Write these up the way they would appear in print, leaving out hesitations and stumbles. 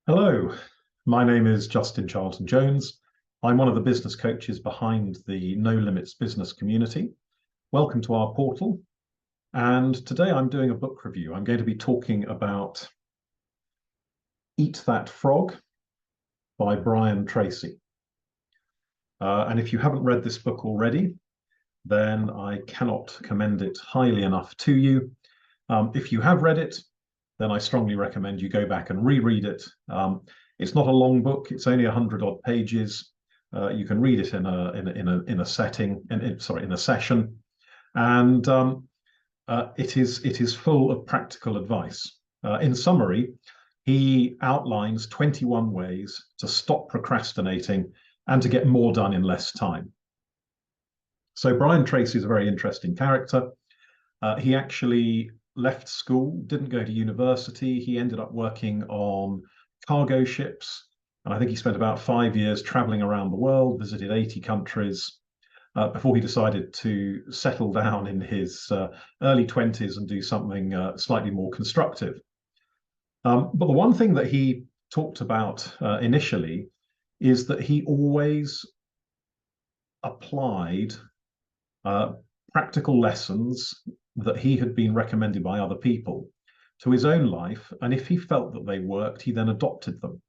Hello, my name is Justin Charlton Jones. I'm one of the business coaches behind the No Limits business community. Welcome to our portal. And today I'm doing a book review. I'm going to be talking about Eat That Frog by Brian Tracy. And if you haven't read this book already, then I cannot commend it highly enough to you. If you have read it, then I strongly recommend you go back and reread it. It's not a long book; it's only 100 odd pages. You can read it in a setting, in a session, and it is full of practical advice. In summary, he outlines 21 ways to stop procrastinating and to get more done in less time. So Brian Tracy is a very interesting character. He actually left school, didn't go to university. He ended up working on cargo ships. And I think he spent about 5 years traveling around the world, visited 80 countries, before he decided to settle down in his early 20s and do something slightly more constructive. But the one thing that he talked about initially is that he always applied practical lessons that he had been recommended by other people to his own life, and if he felt that they worked, he then adopted them.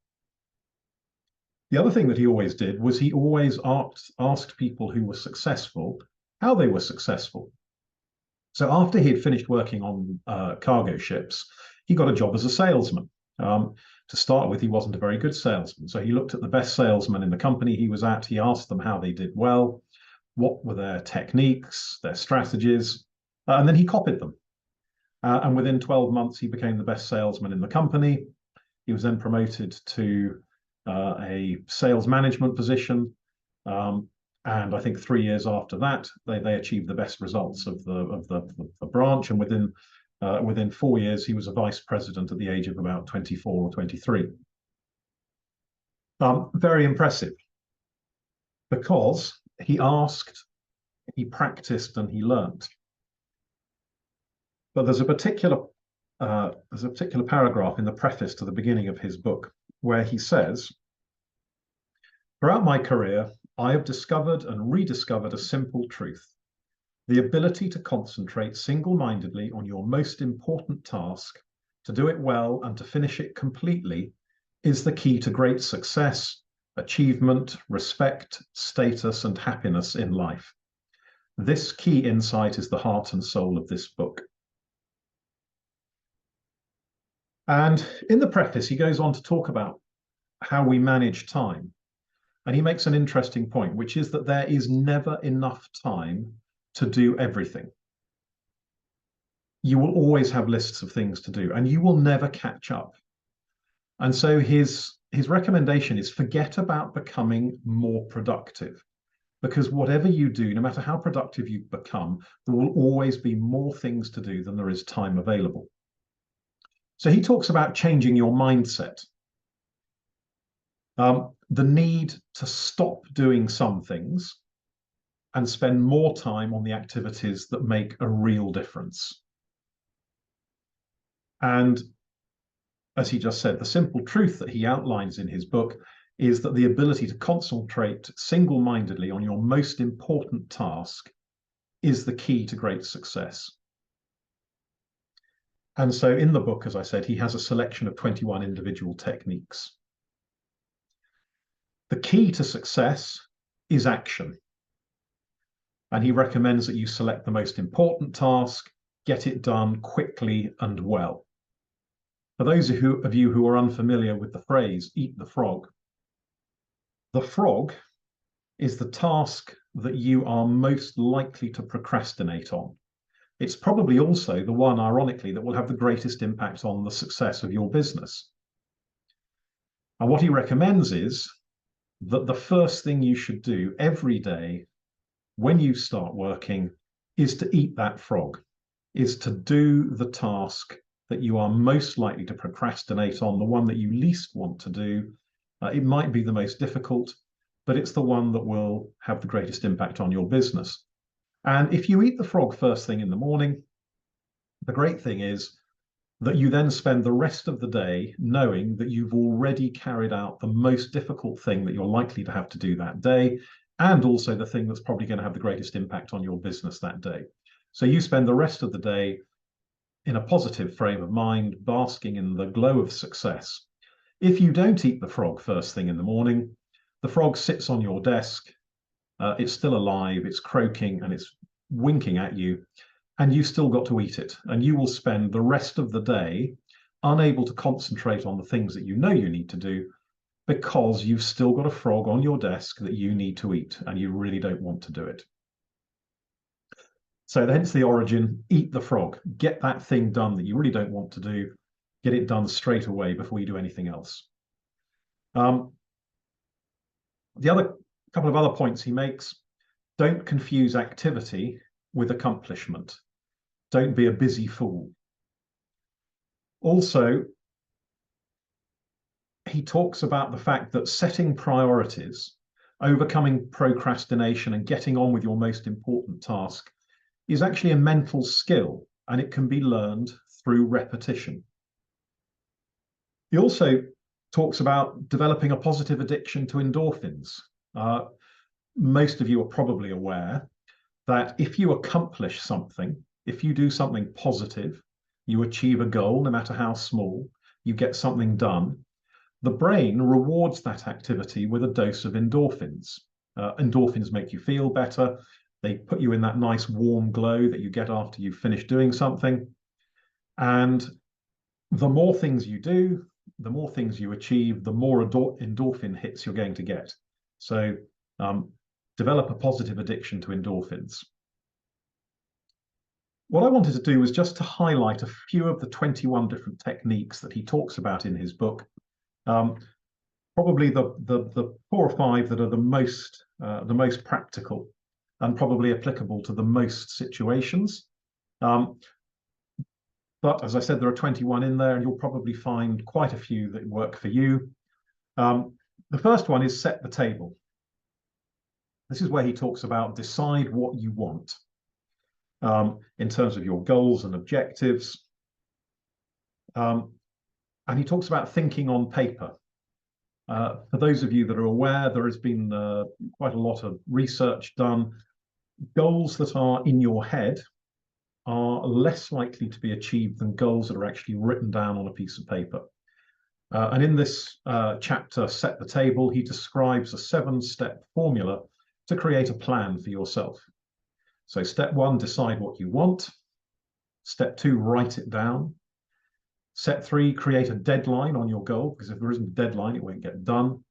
The other thing that he always did was he always asked people who were successful how they were successful. So after he had finished working on cargo ships, he got a job as a salesman. To start with, he wasn't a very good salesman, so he looked at the best salesmen in the company he was at. He asked them how they did well, what were their techniques, their strategies, and then he copied them. And within 12 months, he became the best salesman in the company. He was then promoted to a sales management position. And I think 3 years after that, they achieved the best results of the branch. And within 4 years, he was a vice president at the age of about 24 or 23. Very impressive, because he asked, he practiced, and he learned. But there's a particular paragraph in the preface to the beginning of his book where he says, "Throughout my career, I have discovered and rediscovered a simple truth. The ability to concentrate single-mindedly on your most important task, to do it well and to finish it completely, is the key to great success, achievement, respect, status, and happiness in life. This key insight is the heart and soul of this book." And in the preface, he goes on to talk about how we manage time. And he makes an interesting point, which is that there is never enough time to do everything. You will always have lists of things to do, and you will never catch up. And so his recommendation is forget about becoming more productive, because whatever you do, no matter how productive you become, there will always be more things to do than there is time available. So he talks about changing your mindset. The need to stop doing some things and spend more time on the activities that make a real difference. And as he just said, the simple truth that he outlines in his book is that the ability to concentrate single-mindedly on your most important task is the key to great success. And so in the book, as I said, he has a selection of 21 individual techniques. The key to success is action. And he recommends that you select the most important task, get it done quickly and well. For those of you who are unfamiliar with the phrase, eat the frog is the task that you are most likely to procrastinate on. It's probably also the one, ironically, that will have the greatest impact on the success of your business. And what he recommends is that the first thing you should do every day when you start working is to eat that frog, is to do the task that you are most likely to procrastinate on, the one that you least want to do. It might be the most difficult, but it's the one that will have the greatest impact on your business. And if you eat the frog first thing in the morning, the great thing is that you then spend the rest of the day knowing that you've already carried out the most difficult thing that you're likely to have to do that day, and also the thing that's probably going to have the greatest impact on your business that day. So you spend the rest of the day in a positive frame of mind, basking in the glow of success. If you don't eat the frog first thing in the morning, the frog sits on your desk, it's still alive, it's croaking, and it's winking at you, and you've still got to eat it. And you will spend the rest of the day unable to concentrate on the things that you know you need to do because you've still got a frog on your desk that you need to eat, and you really don't want to do it. So hence the origin, eat the frog. Get that thing done that you really don't want to do. Get it done straight away before you do anything else. The other couple of other points he makes: don't confuse activity with accomplishment. Don't be a busy fool. Also, he talks about the fact that setting priorities, overcoming procrastination, and getting on with your most important task is actually a mental skill, and it can be learned through repetition. He also talks about developing a positive addiction to endorphins. Most of you are probably aware that if you accomplish something, if you do something positive, you achieve a goal, no matter how small, you get something done, the brain rewards that activity with a dose of endorphins. Endorphins make you feel better. They put you in that nice warm glow that you get after you've finished doing something. And the more things you do, the more things you achieve, the more endorphin hits you're going to get. So develop a positive addiction to endorphins. What I wanted to do was just to highlight a few of the 21 different techniques that he talks about in his book. Probably the 4 or 5 that are the most practical and probably applicable to the most situations. But as I said, there are 21 in there, and you'll probably find quite a few that work for you. The first one is set the table. This is where he talks about decide what you want in terms of your goals and objectives. And he talks about thinking on paper. For those of you that are aware, there has been quite a lot of research done. Goals that are in your head are less likely to be achieved than goals that are actually written down on a piece of paper. And in this chapter, Set the Table, he describes a 7-step formula to create a plan for yourself. So step 1, decide what you want. Step 2, write it down. Step 3, create a deadline on your goal, because if there isn't a deadline, it won't get done.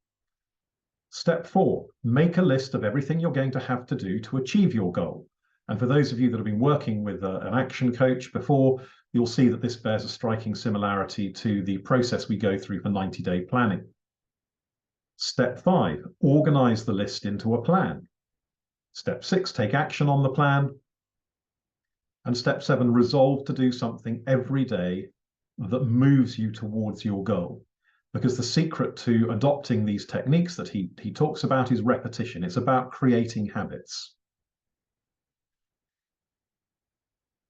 Step 4, make a list of everything you're going to have to do to achieve your goal. And for those of you that have been working with an action coach before, you'll see that this bears a striking similarity to the process we go through for 90-day planning. Step 5, organize the list into a plan. Step 6, take action on the plan. And step 7, resolve to do something every day that moves you towards your goal. Because the secret to adopting these techniques that he talks about is repetition. It's about creating habits.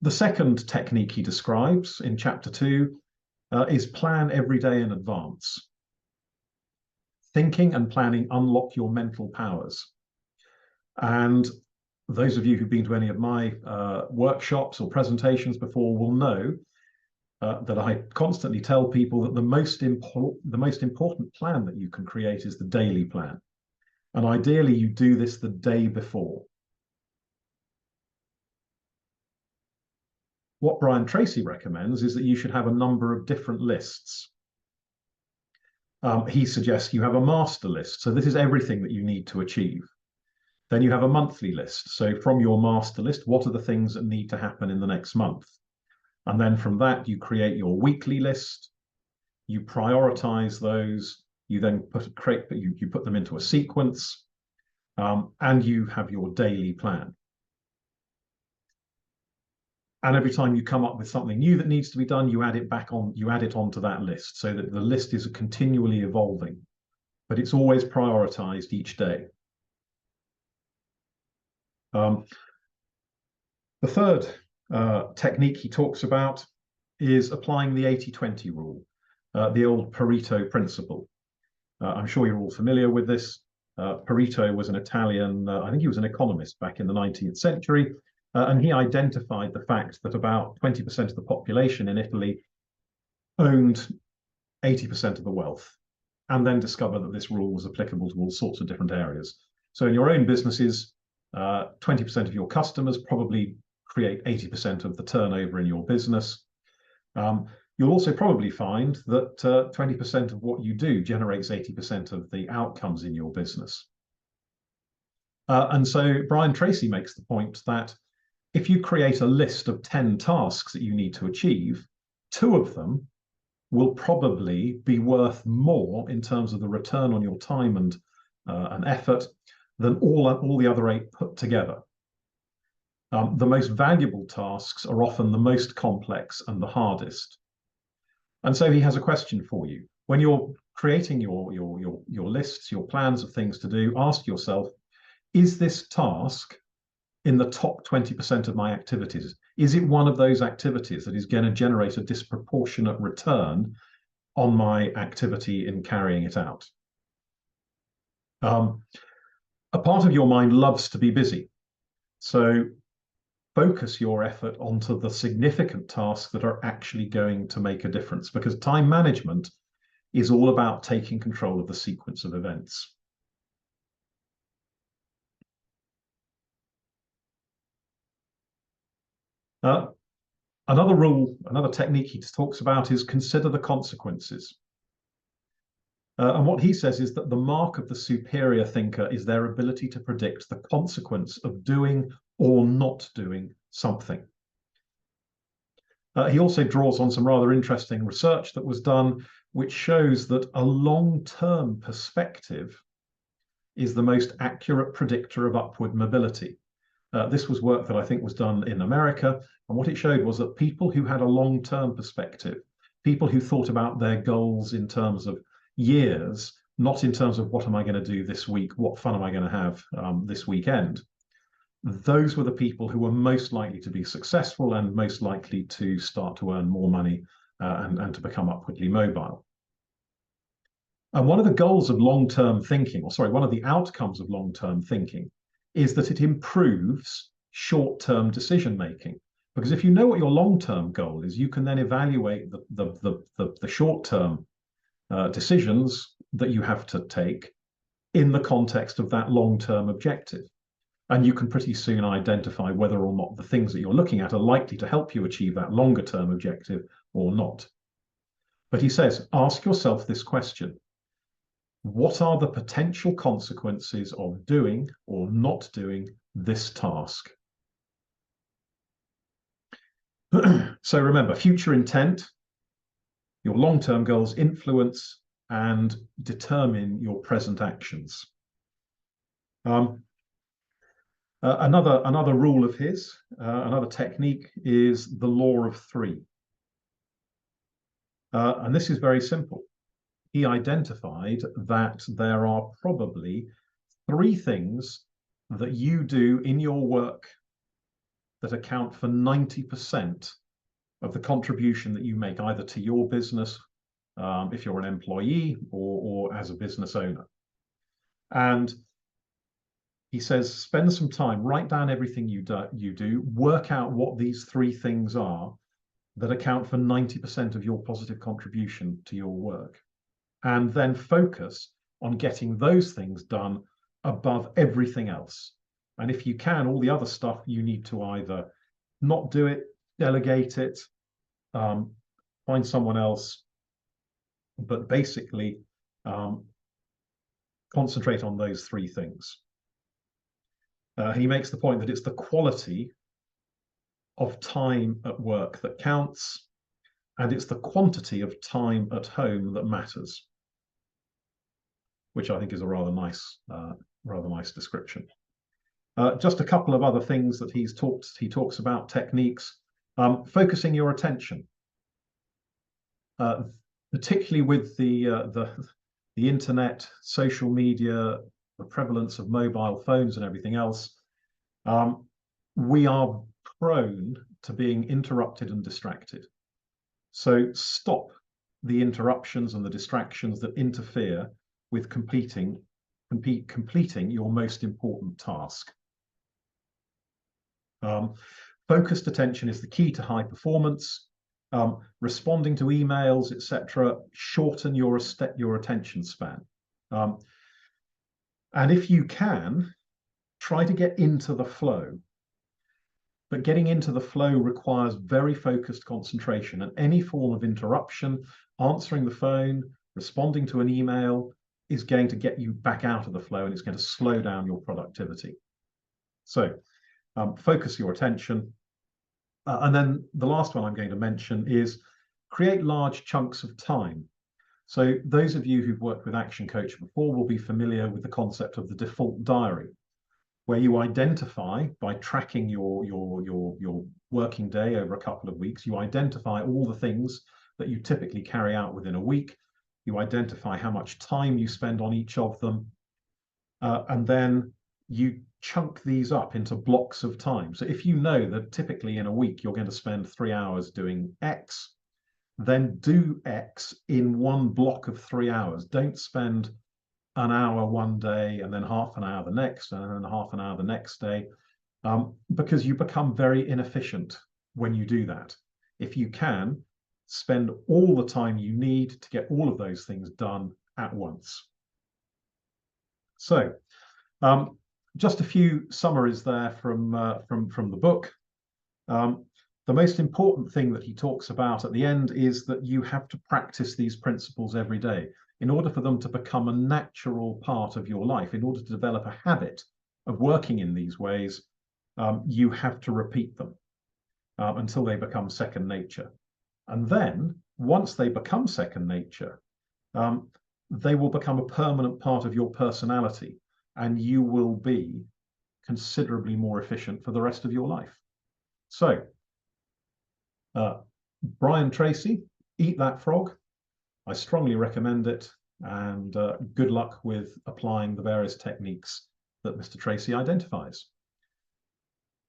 The second technique he describes in chapter 2 is plan every day in advance. Thinking and planning unlock your mental powers. And those of you who've been to any of my workshops or presentations before will know that I constantly tell people that the most important plan that you can create is the daily plan. And ideally, you do this the day before. What Brian Tracy recommends is that you should have a number of different lists. He suggests you have a master list. So this is everything that you need to achieve. Then you have a monthly list. So from your master list, what are the things that need to happen in the next month? And then from that, you create your weekly list. You prioritize those. You then you put them into a sequence, and you have your daily plan. And every time you come up with something new that needs to be done, you add it back on. You add it onto that list, so that the list is continually evolving, but it's always prioritized each day. The third technique he talks about is applying the 80-20 rule, the old Pareto principle. I'm sure you're all familiar with this. Pareto was an Italian, I think he was an economist back in the 19th century, and he identified the fact that about 20% of the population in Italy owned 80% of the wealth, and then discovered that this rule was applicable to all sorts of different areas. So in your own businesses, 20% of your customers probably create 80% of the turnover in your business. You'll also probably find that 20% of what you do generates 80% of the outcomes in your business. And so Brian Tracy makes the point that if you create a list of 10 tasks that you need to achieve, 2 of them will probably be worth more in terms of the return on your time and effort than all the other 8 put together. The most valuable tasks are often the most complex and the hardest. And so he has a question for you. When you're creating your lists, your plans of things to do, ask yourself, is this task in the top 20% of my activities? Is it one of those activities that is going to generate a disproportionate return on my activity in carrying it out? A part of your mind loves to be busy. So focus your effort onto the significant tasks that are actually going to make a difference, because time management is all about taking control of the sequence of events. Another rule, another technique he talks about is consider the consequences. And what he says is that the mark of the superior thinker is their ability to predict the consequence of doing or not doing something. He also draws on some rather interesting research that was done, which shows that a long-term perspective is the most accurate predictor of upward mobility. This was work that I think was done in America, and what it showed was that people who had a long-term perspective, people who thought about their goals in terms of years, not in terms of what am I going to do this week, what fun am I going to have this weekend, those were the people who were most likely to be successful and most likely to start to earn more money and to become upwardly mobile. And one of the goals of long-term thinking, or sorry, one of the outcomes of long-term thinking is that it improves short-term decision-making. Because if you know what your long-term goal is, you can then evaluate the short-term decisions that you have to take in the context of that long-term objective. And you can pretty soon identify whether or not the things that you're looking at are likely to help you achieve that longer-term objective or not. But he says, ask yourself this question: what are the potential consequences of doing or not doing this task? So remember, future intent, your long-term goals influence and determine your present actions. Another rule of his, another technique, is the law of 3. And this is very simple. He identified that there are probably 3 things that you do in your work that account for 90% of the contribution that you make, either to your business, if you're an employee, or as a business owner. And he says, spend some time, write down everything you do, work out what these 3 things are that account for 90% of your positive contribution to your work. And then focus on getting those things done above everything else. And if you can, all the other stuff, you need to either not do it, delegate it, find someone else, but basically concentrate on those 3 things. He makes the point that it's the quality of time at work that counts, and it's the quantity of time at home that matters, which I think is a rather nice description. Just a couple of other things that he talks about, techniques. Focusing your attention, particularly with the internet, social media, the prevalence of mobile phones and everything else. We are prone to being interrupted and distracted. So stop the interruptions and the distractions that interfere with completing your most important task. Focused attention is the key to high performance. Responding to emails, etc., shorten your attention span. And if you can, try to get into the flow. But getting into the flow requires very focused concentration, and any form of interruption, answering the phone, responding to an email, is going to get you back out of the flow, and it's going to slow down your productivity. So focus your attention. And then the last one I'm going to mention is create large chunks of time. So those of you who've worked with ActionCOACH before will be familiar with the concept of the default diary, where you identify, by tracking your working day over a couple of weeks, you identify all the things that you typically carry out within a week. You identify how much time you spend on each of them, and then you chunk these up into blocks of time. So if you know that typically in a week you're going to spend 3 hours doing X, then do X in one block of 3 hours. Don't spend an hour one day and then half an hour the next and then half an hour the next day, because you become very inefficient when you do that. If you can, spend all the time you need to get all of those things done at once. So just a few summaries there from the book. The most important thing that he talks about at the end is that you have to practice these principles every day in order for them to become a natural part of your life. In order to develop a habit of working in these ways, you have to repeat them until they become second nature. And then once they become second nature, they will become a permanent part of your personality, and you will be considerably more efficient for the rest of your life. So, Brian Tracy, Eat That Frog. I strongly recommend it, and good luck with applying the various techniques that Mr. Tracy identifies.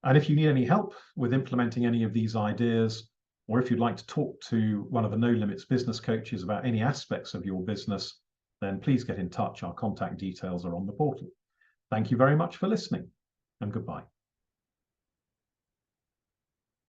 And if you need any help with implementing any of these ideas, or if you'd like to talk to one of the No Limits business coaches about any aspects of your business, then please get in touch. Our contact details are on the portal. Thank you very much for listening, and goodbye.